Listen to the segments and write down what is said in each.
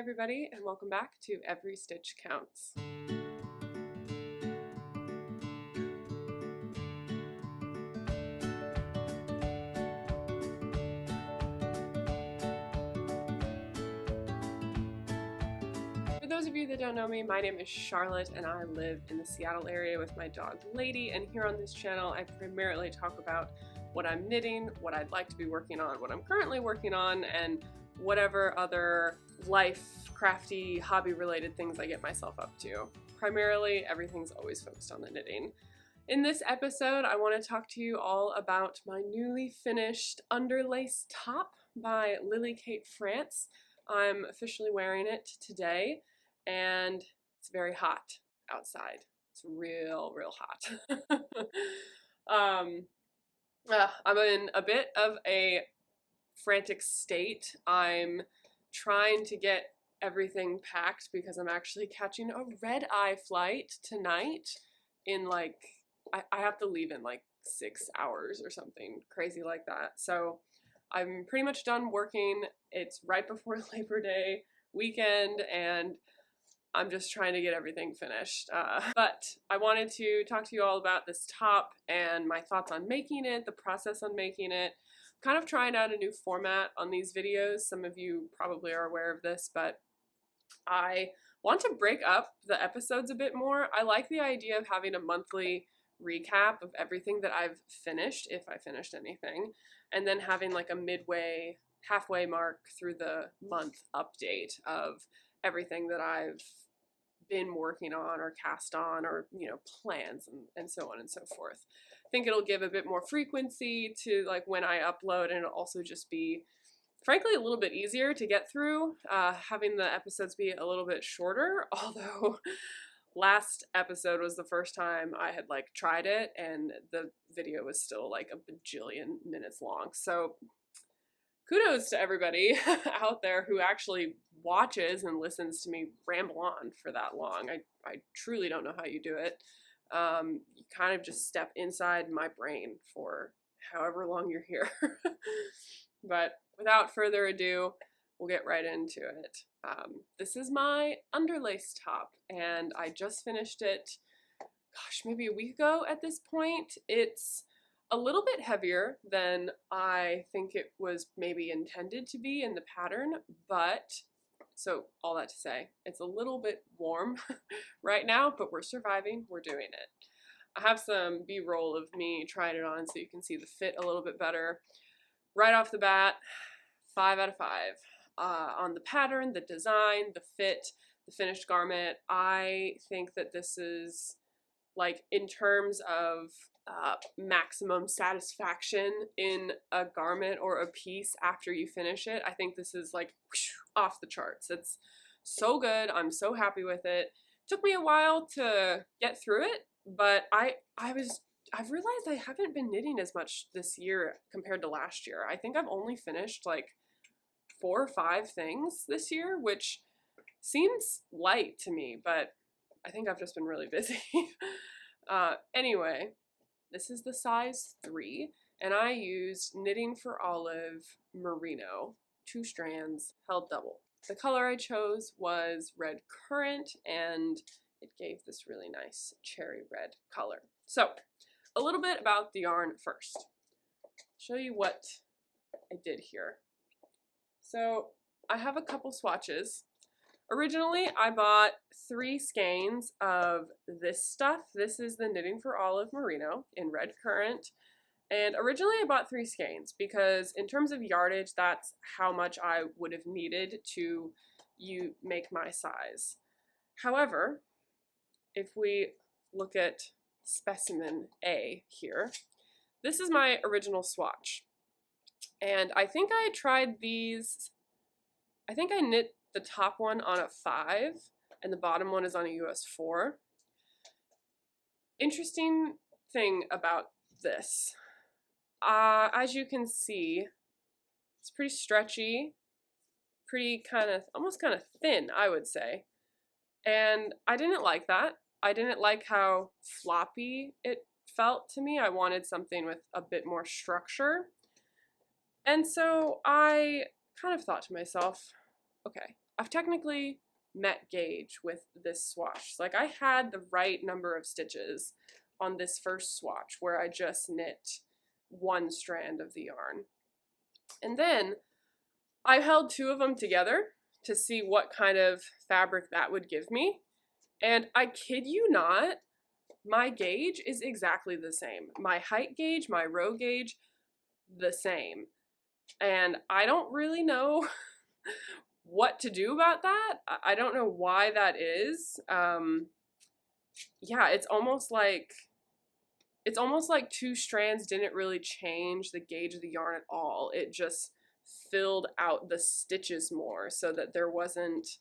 everybody, and welcome back to Every Stitch Counts. For those of you that don't know me, my name is Charlotte and I live in the Seattle area with my dog Lady, and here on this channel I primarily talk about what I'm knitting, what I'd like to be working on, what I'm currently working on, and whatever other life, crafty, hobby-related things I get myself up to. Primarily, everything's always focused on the knitting. In this episode, I want to talk to you all about my newly finished Underlace top by Lily Kate France. I'm officially wearing it today, and it's very hot outside. It's real hot. I'm in a bit of a frantic state. I'm trying to get everything packed because I'm actually catching a red-eye flight tonight in I have to leave in 6 hours or something crazy like that. So I'm pretty much done working. It's right before Labor Day weekend and I'm just trying to get everything finished. But I wanted to talk to you all about this top and my thoughts on making it, the process on making it. Kind of trying out a new format on these videos. Some of you probably are aware of this, but I want to break up the episodes a bit more. I like the idea of having a monthly recap of everything that I've finished, if I finished anything, and then having a midway, halfway mark through the month update of everything that I've been working on or cast on or, plans and so on and so forth. I think it'll give a bit more frequency to when I upload, and it'll also just be, frankly, a little bit easier to get through, having the episodes be a little bit shorter, although last episode was the first time I had tried it and the video was still a bajillion minutes long. So kudos to everybody out there who actually watches and listens to me ramble on for that long. I truly don't know how you do it. You kind of just step inside my brain for however long you're here. But without further ado, we'll get right into it. This is my Underlace top, and I just finished it, gosh, maybe a week ago at this point. It's a little bit heavier than I think it was maybe intended to be in the pattern, but, so all that to say, it's a little bit warm right now, but we're surviving, we're doing it. I have some B-roll of me trying it on so you can see the fit a little bit better. Right off the bat, 5 out of 5. On the pattern, the design, the fit, the finished garment, I think that this is, in terms of maximum satisfaction in a garment or a piece after you finish it, I think this is off the charts. It's so good. I'm so happy with it. Took me a while to get through it, but I've realized I haven't been knitting as much this year compared to last year. I think I've only finished 4 or 5 things this year, which seems light to me, but I think I've just been really busy. Anyway, this is the size 3, and I used Knitting for Olive Merino, 2 strands, held double. The color I chose was Red Currant, and it gave this really nice cherry red color. So, a little bit about the yarn first. I'll show you what I did here. So, I have a couple swatches. Originally, I bought 3 skeins of this stuff. This is the Knitting for Olive Merino in Red Currant. And originally I bought 3 skeins because in terms of yardage, that's how much I would have needed to make my size. However, if we look at specimen A here, this is my original swatch. And I think I tried these, I think I knit the top one on a 5 and the bottom one is on a US 4. Interesting thing about this, as you can see, it's pretty stretchy, pretty almost kind of thin, I would say. And I didn't like that. I didn't like how floppy it felt to me. I wanted something with a bit more structure. And so I kind of thought to myself, okay, I've technically met gauge with this swatch. Like I had the right number of stitches on this first swatch where I just knit one strand of the yarn. And then I held two of them together to see what kind of fabric that would give me. And I kid you not, my gauge is exactly the same. My height gauge, my row gauge, the same. And I don't really know what to do about that. I don't know why that is. Yeah, it's almost like two strands didn't really change the gauge of the yarn at all. It just filled out the stitches more so that there wasn't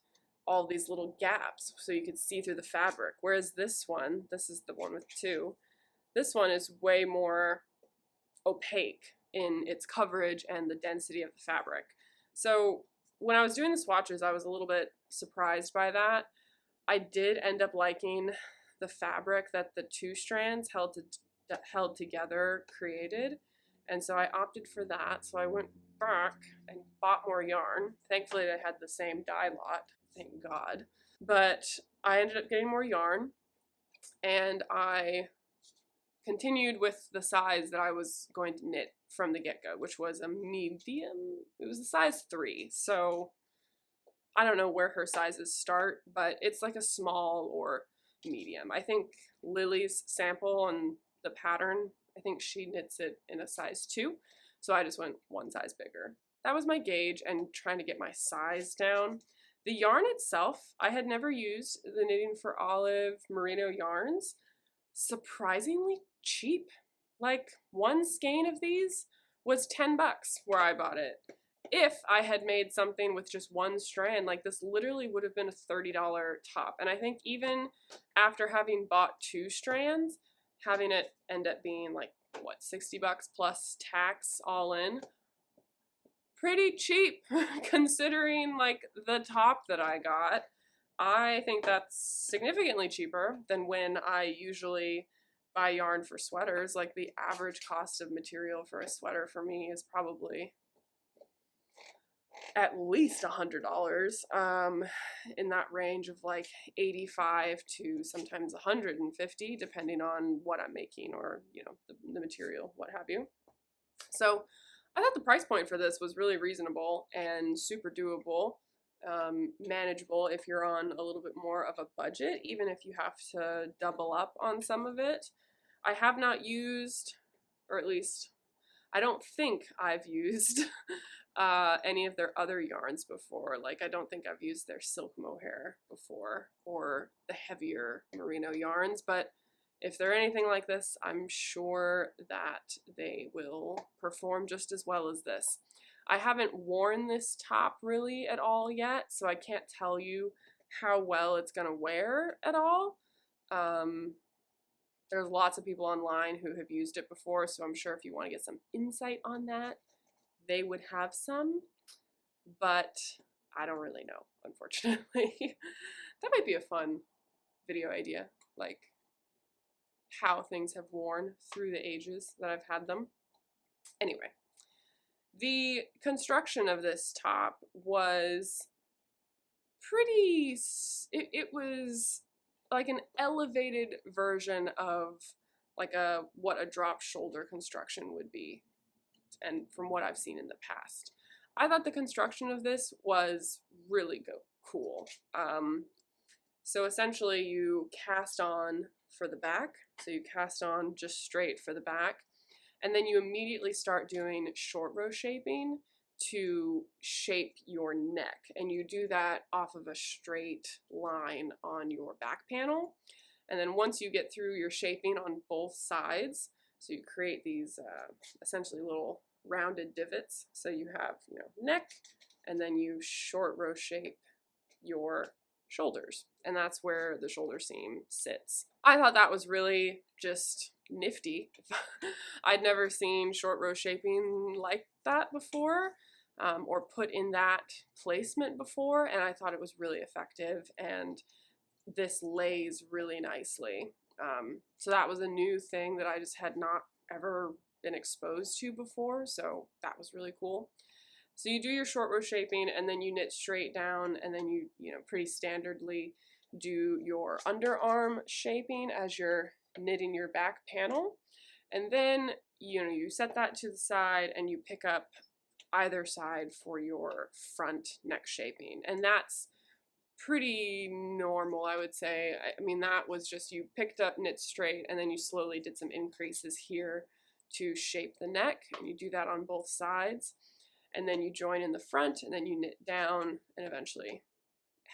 all these little gaps so you could see through the fabric. Whereas this one, this is the one with two, this one is way more opaque in its coverage and the density of the fabric. So when I was doing the swatches, I was a little bit surprised by that. I did end up liking the fabric that the two strands held together created, and so I opted for that. So I went back and bought more yarn. Thankfully they had the same dye lot, thank God. But I ended up getting more yarn, and I continued with the size that I was going to knit from the get-go, which was a medium. It was a size 3, so I don't know where her sizes start, but it's like a small or medium. I think Lily's sample and the pattern, I think she knits it in a size 2, so I just went one size bigger. That was my gauge and trying to get my size down. The yarn itself, I had never used the Knitting for Olive merino yarns. Surprisingly cheap. Like one skein of these was 10 bucks where I bought it. If I had made something with just one strand, like this literally would have been a $30 top. And I think even after having bought 2 strands, having it end up being like, what, 60 bucks plus tax all in, pretty cheap considering like the top that I got. I think that's significantly cheaper than when I usually buy yarn for sweaters. Like the average cost of material for a sweater for me is probably at least $100, in that range of like 85 to sometimes 150, depending on what I'm making or, you know, the material, what have you. So I thought the price point for this was really reasonable and super doable, manageable if you're on a little bit more of a budget, even if you have to double up on some of it. I have not used, or at least I don't think I've used any of their other yarns before. Like I don't think I've used their silk mohair before or the heavier merino yarns, but if they're anything like this, I'm sure that they will perform just as well as this. I haven't worn this top really at all yet, so I can't tell you how well it's gonna wear at all. There's lots of people online who have used it before, so I'm sure if you want to get some insight on that, they would have some, but I don't really know, unfortunately. That might be a fun video idea, like how things have worn through the ages that I've had them. Anyway, the construction of this top was pretty, it was like an elevated version of like what a drop shoulder construction would be, and from what I've seen in the past. I thought the construction of this was really cool. So essentially you cast on for the back, so you cast on just straight for the back, and then you immediately start doing short row shaping to shape your neck, and you do that off of a straight line on your back panel. And then once you get through your shaping on both sides, so you create these essentially little rounded divots, so you have, you know, neck, and then you short row shape your shoulders, and that's where the shoulder seam sits. I thought that was really just nifty. I'd never seen short row shaping like that before, or put in that placement before, and I thought it was really effective, and this lays really nicely. So that was a new thing that I just had not ever been exposed to before, so that was really cool. So you do your short row shaping, and then you knit straight down, and then you pretty standardly do your underarm shaping as you're knitting your back panel. And then you set that to the side and you pick up either side for your front neck shaping. And that's pretty normal, I would say. I mean, that was just you picked up, knit straight, and then you slowly did some increases here to shape the neck, and you do that on both sides. And then you join in the front, and then you knit down, and eventually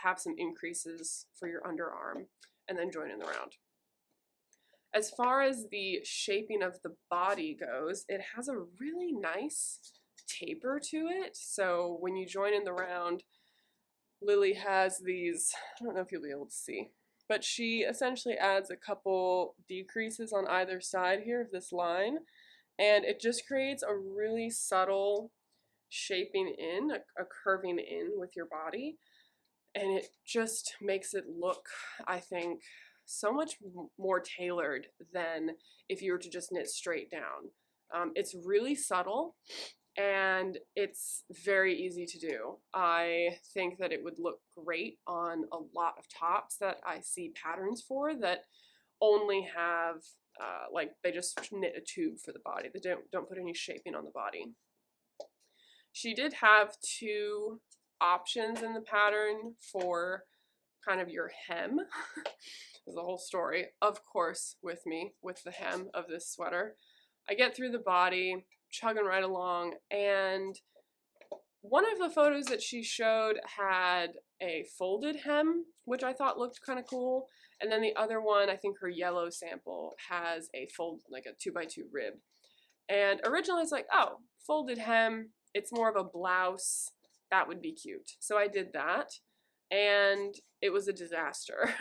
have some increases for your underarm, and then join in the round. As far as the shaping of the body goes, it has a really nice taper to it. So when you join in the round, Lily has these, I don't know if you'll be able to see, but she essentially adds a couple decreases on either side here of this line, and it just creates a really subtle shaping in, a curving in with your body, and it just makes it look, I think, so much more tailored than if you were to just knit straight down. It's really subtle, and it's very easy to do. I think that it would look great on a lot of tops that I see patterns for that only have, like, they just knit a tube for the body. They don't put any shaping on the body. She did have two options in the pattern for kind of your hem. There's a whole story, of course, with me, with the hem of this sweater. I get through the body, chugging right along, and one of the photos that she showed had a folded hem, which I thought looked kind of cool, and then the other one, I think her yellow sample, has a fold, like a 2x2 rib. And originally I was like, oh, folded hem, it's more of a blouse, that would be cute. So I did that, and it was a disaster.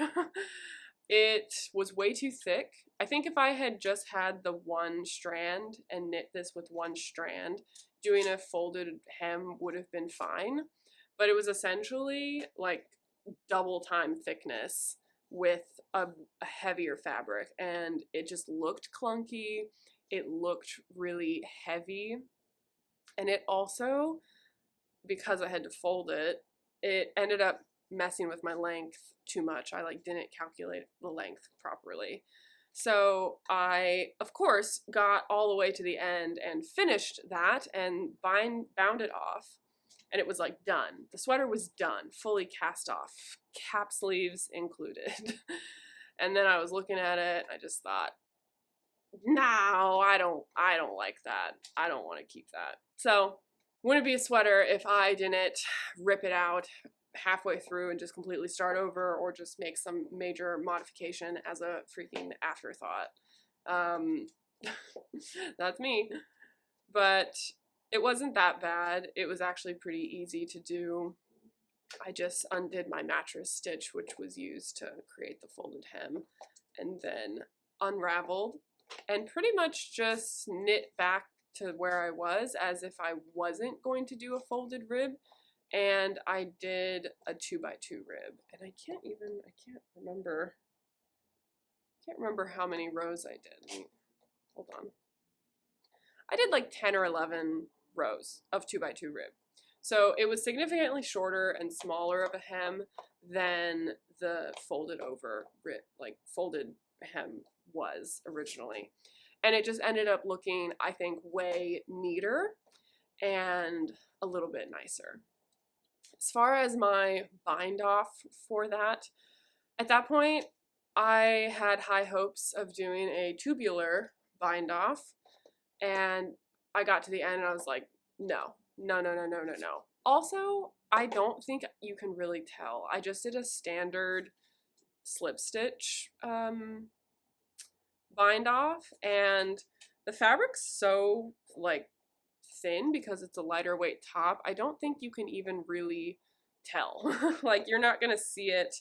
It was way too thick. I think if I had just had the one strand and knit this with one strand, doing a folded hem would have been fine. But it was essentially like double time thickness with a heavier fabric, and it just looked clunky. It looked really heavy. And it also, because I had to fold it, it ended up messing with my length too much. I didn't calculate the length properly. So I, of course, got all the way to the end and finished that and bound it off, and it was like done. The sweater was done, fully cast off, cap sleeves included. And then I was looking at it, I just thought, no, I don't like that. I don't want to keep that. So wouldn't be a sweater if I didn't rip it out halfway through and just completely start over, or just make some major modification as a freaking afterthought. That's me. But it wasn't that bad. It was actually pretty easy to do. I just undid my mattress stitch, which was used to create the folded hem, and then unraveled and pretty much just knit back to where I was as if I wasn't going to do a folded rib. And I did a 2x2 rib, and I can't remember how many rows I did. Hold on. I did like 10 or 11 rows of 2x2 rib. So it was significantly shorter and smaller of a hem than the folded over rib, like folded hem was originally. And it just ended up looking, I think, way neater and a little bit nicer. As far as my bind off for that, at that point, I had high hopes of doing a tubular bind off, and I got to the end and I was like, no. Also, I don't think you can really tell. I just did a standard slip stitch bind off, and the fabric's so like thin because it's a lighter weight top. I don't think you can even really tell. Like, you're not gonna see it.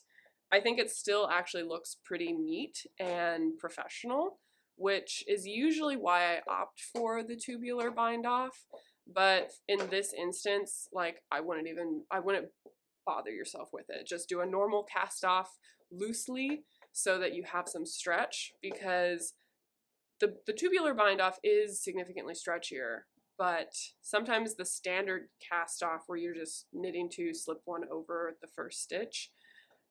I think it still actually looks pretty neat and professional, which is usually why I opt for the tubular bind off. But in this instance, like, I wouldn't bother yourself with it. Just do a normal cast off loosely so that you have some stretch, because the tubular bind off is significantly stretchier but sometimes the standard cast off where you're just knitting two, slip one over the first stitch,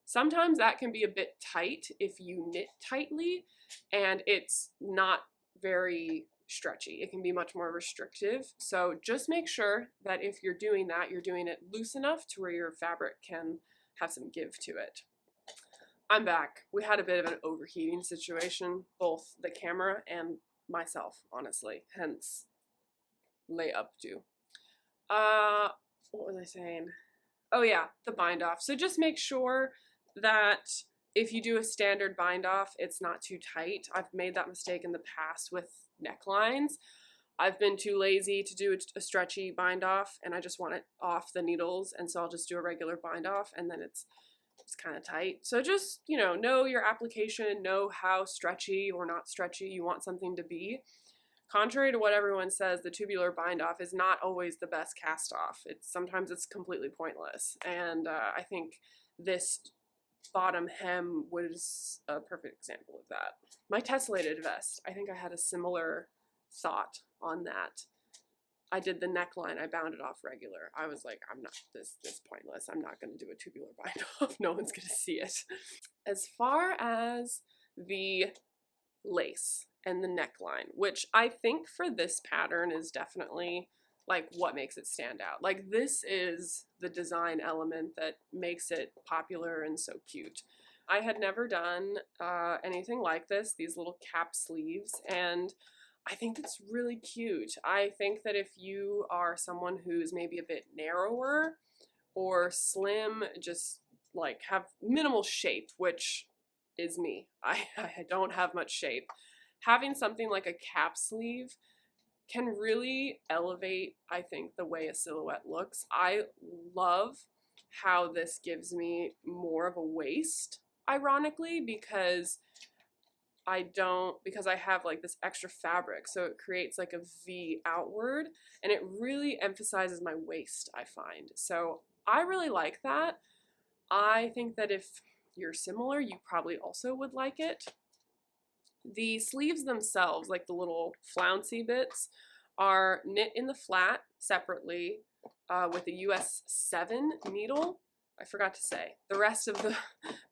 sometimes that can be a bit tight if you knit tightly and it's not very stretchy. It can be much more restrictive. So just make sure that if you're doing that, you're doing it loose enough to where your fabric can have some give to it. I'm back. We had a bit of an overheating situation, both the camera and myself, honestly, hence lay up to. What was I saying? Oh yeah, the bind off. So just make sure that if you do a standard bind off, it's not too tight. I've made that mistake in the past with necklines. I've been too lazy to do a stretchy bind off and I just want it off the needles, and so I'll just do a regular bind off and then it's kind of tight. So just, know your application, know how stretchy or not stretchy you want something to be. Contrary to what everyone says, the tubular bind off is not always the best cast off. Sometimes it's completely pointless, and I think this bottom hem was a perfect example of that. My tessellated vest, I think I had a similar thought on that. I did the neckline, I bound it off regular. I was like, I'm not, this pointless. I'm not gonna do a tubular bind off. No one's gonna see it. As far as the lace and the neckline, which I think for this pattern is definitely like what makes it stand out. Like this is the design element that makes it popular and so cute. I had never done anything like this, these little cap sleeves, and I think it's really cute. I think that if you are someone who's maybe a bit narrower or slim, just like have minimal shape, which is me. I don't have much shape. Having something like a cap sleeve can really elevate, I think, the way a silhouette looks. I love how this gives me more of a waist, ironically, because I have like this extra fabric, so it creates like a V outward, and it really emphasizes my waist, I find. So I really like that. I think that if you're similar, you probably also would like it. The sleeves themselves, like the little flouncy bits, are knit in the flat separately with a US7 needle. I forgot to say, the rest of the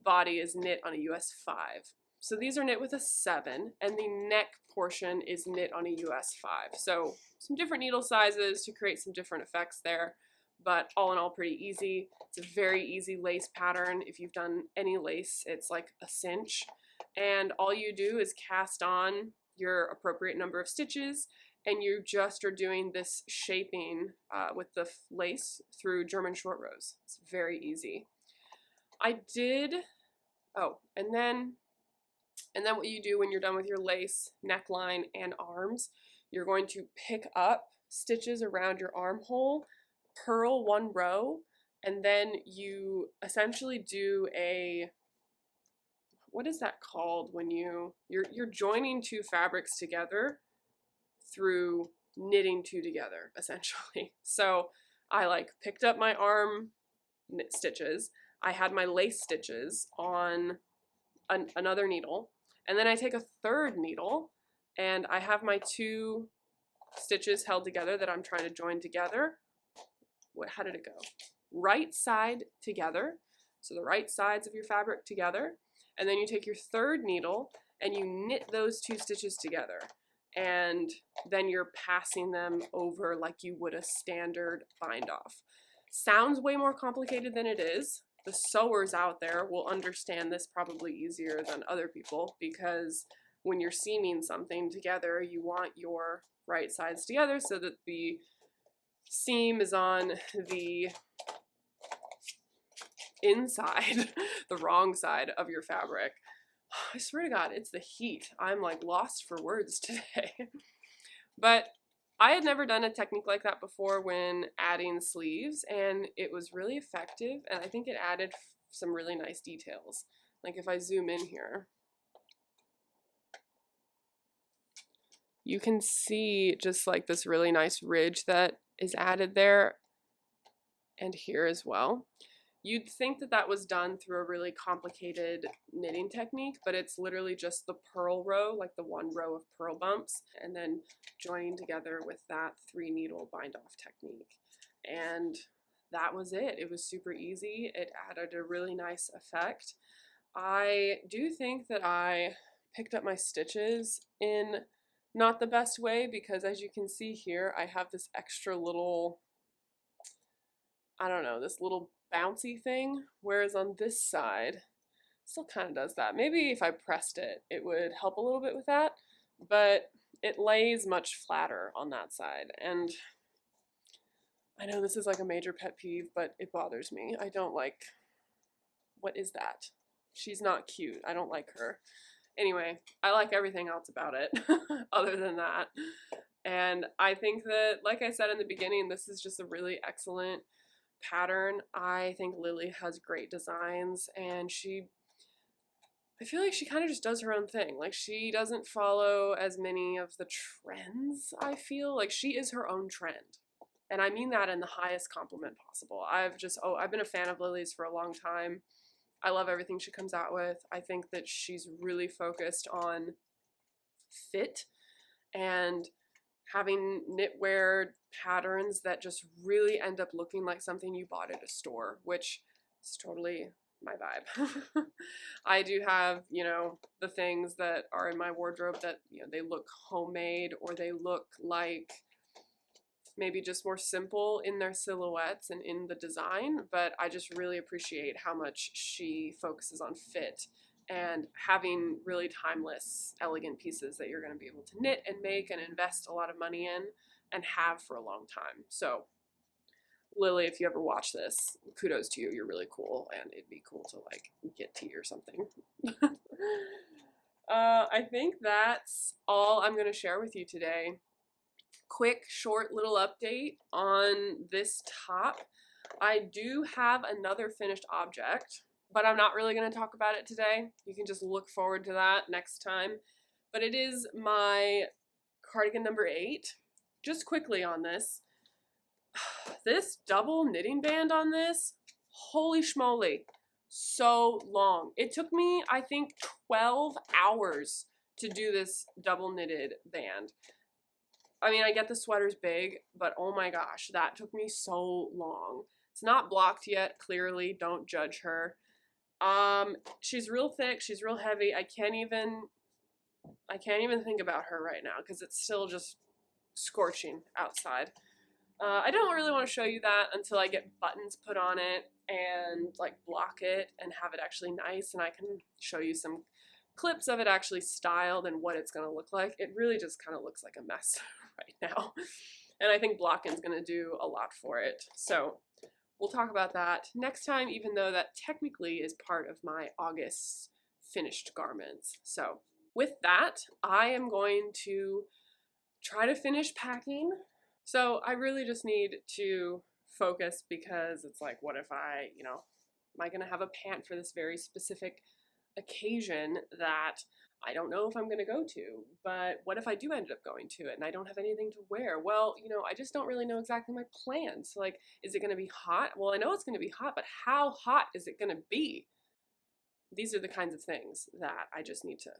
body is knit on a US5. So these are knit with a 7, and the neck portion is knit on a US5. So some different needle sizes to create some different effects there, but all in all pretty easy. It's a very easy lace pattern. If you've done any lace, it's like a cinch. And all you do is cast on your appropriate number of stitches, and you just are doing this shaping with the lace through German short rows. It's very easy. And then what you do when you're done with your lace, neckline, and arms, you're going to pick up stitches around your armhole, purl one row, and then you essentially do what is that called when you're joining two fabrics together through knitting two together, essentially. So I picked up my arm knit stitches, I had my lace stitches on another needle, and then I take a third needle and I have my two stitches held together that I'm trying to join together. How did it go? Right side together, so the right sides of your fabric together, and then you take your third needle and you knit those two stitches together, and then you're passing them over like you would a standard bind off. Sounds way more complicated than it is. The sewers out there will understand this probably easier than other people, because when you're seaming something together, you want your right sides together so that the seam is on the inside, the wrong side of your fabric. I swear to God, it's the heat. I'm like lost for words today. But I had never done a technique like that before when adding sleeves, and it was really effective, and I think it added some really nice details. Like if I zoom in here, you can see just like this really nice ridge that is added there and here as well. You'd think that that was done through a really complicated knitting technique, but it's literally just the purl row, like the one row of purl bumps, and then joining together with that 3-needle bind off technique. And that was it. It was super easy. It added a really nice effect. I do think that I picked up my stitches in not the best way, because as you can see here, I have this extra little, I don't know, this little bouncy thing, whereas on this side, still kind of does that. Maybe if I pressed it, it would help a little bit with that, but it lays much flatter on that side. And I know this is like a major pet peeve, but it bothers me. I don't like, what is that? She's not cute. I don't like her. Anyway, I like everything else about it other than that. And I think that, like I said in the beginning, this is just a really excellent pattern. I think Lily has great designs, and I feel like she kind of just does her own thing. Like, she doesn't follow as many of the trends, I feel. Like, she is her own trend. And I mean that in the highest compliment possible. I've been a fan of Lily's for a long time. I love everything she comes out with. I think that she's really focused on fit and having knitwear patterns that just really end up looking like something you bought at a store, which is totally my vibe. I do have, the things that are in my wardrobe that, they look homemade, or they look like maybe just more simple in their silhouettes and in the design, but I just really appreciate how much she focuses on fit and having really timeless, elegant pieces that you're going to be able to knit and make and invest a lot of money in and have for a long time. So Lily, if you ever watch this, kudos to you. You're really cool, and it'd be cool to like get tea or something. I think that's all I'm going to share with you today. Quick, short little update on this top. I do have another finished object, but I'm not really going to talk about it today. You can just look forward to that next time. But it is my cardigan number 8. Just quickly on this. This double knitting band on this, holy schmoly, so long. It took me, I think, 12 hours to do this double knitted band. I mean, I get the sweater's big, but oh my gosh, that took me so long. It's not blocked yet, clearly, don't judge her. She's real thick, she's real heavy. I can't even think about her right now because it's still just scorching outside. I don't really want to show you that until I get buttons put on it and like block it and have it actually nice, and I can show you some clips of it actually styled and what it's going to look like. It really just kind of looks like a mess right now, and I think blocking's going to do a lot for it. So we'll talk about that next time, even though that technically is part of my August finished garments. So with that, I am going to try to finish packing. So I really just need to focus, because it's like, what if I, am I going to have a pant for this very specific occasion that I don't know if I'm going to go to, but what if I do end up going to it and I don't have anything to wear? Well, I just don't really know exactly my plans. So like, is it going to be hot? Well, I know it's going to be hot, but how hot is it going to be? These are the kinds of things that I just need to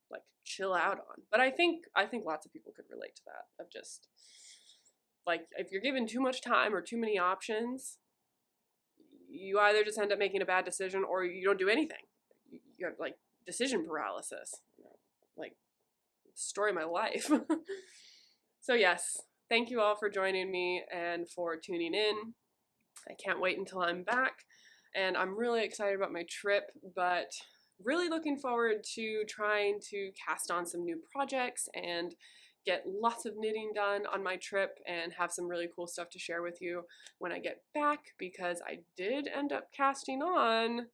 like chill out on. But I think lots of people could relate to that, of just like, if you're given too much time or too many options, you either just end up making a bad decision or you don't do anything. You have like decision paralysis, like story of my life. So yes, thank you all for joining me and for tuning in. I can't wait until I'm back, and I'm really excited about my trip, but really looking forward to trying to cast on some new projects and get lots of knitting done on my trip and have some really cool stuff to share with you when I get back, because I did end up casting on,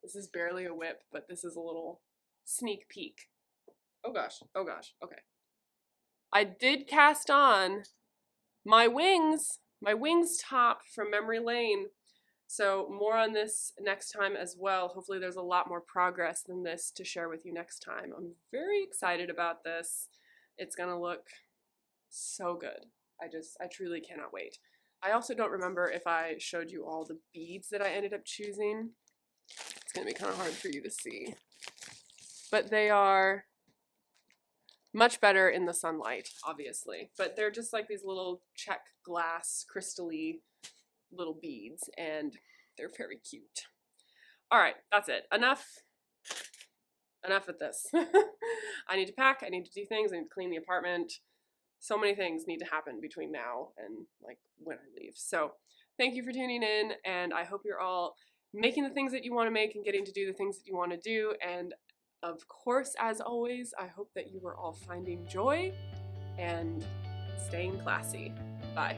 this is barely a whip, but this is a little sneak peek. Oh gosh, okay. I did cast on my wings top from Memory Lane. So more on this next time as well. Hopefully there's a lot more progress than this to share with you next time. I'm very excited about this. It's gonna look so good. I truly cannot wait. I also don't remember if I showed you all the beads that I ended up choosing. It's going to be kind of hard for you to see. But they are much better in the sunlight, obviously. But they're just like these little check glass, crystal-y little beads, and they're very cute. All right, that's it. Enough with this. I need to pack, I need to do things, I need to clean the apartment. So many things need to happen between now and like when I leave. So thank you for tuning in, and I hope you're all making the things that you want to make and getting to do the things that you want to do. And of course, as always, I hope that you are all finding joy and staying classy. Bye.